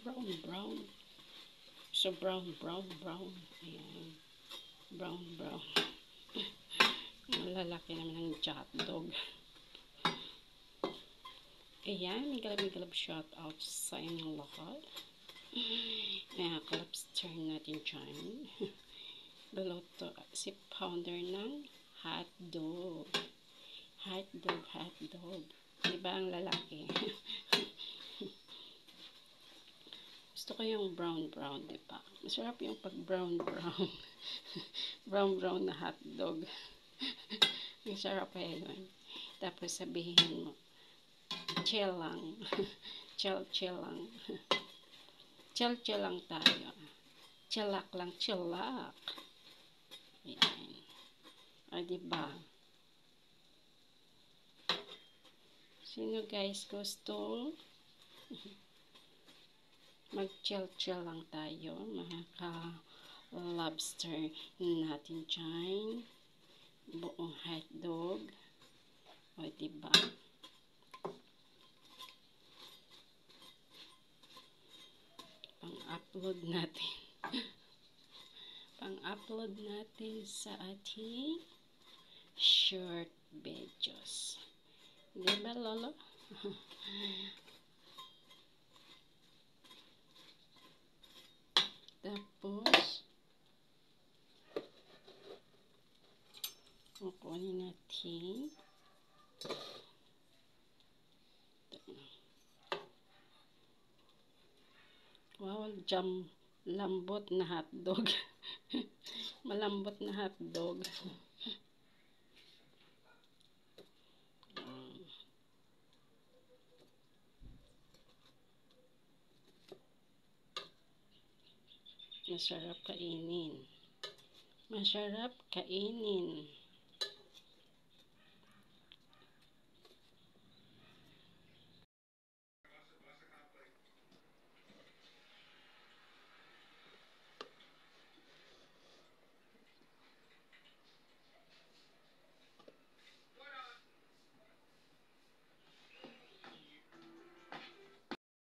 brown. So brown. Ayan. Brown. Malalaki naman ng hotdog. Ayan, may galab shout out sa inyong lahat. Kalabster natin dyan. Luluto si founder ng hotdog. Hotdog. Diba ang lalaki? Gusto ko yung brown, diba? Masarap yung pag brown. brown na hotdog. Ang sarap yun. Tapos sabihin mo, chill lang. chill lang. Chill lang tayo. Chillak lang. Ayan. O, diba? Sino guys gusto mag-chill lang tayo, mga ka-lobster natin dyan. Buong hotdog. O, diba? Pang-upload natin sa ating short videos. Diba, lolo? Tapos, kukunin natin wow, lambot na hotdog. Malambot na hotdog. Masarap kainin.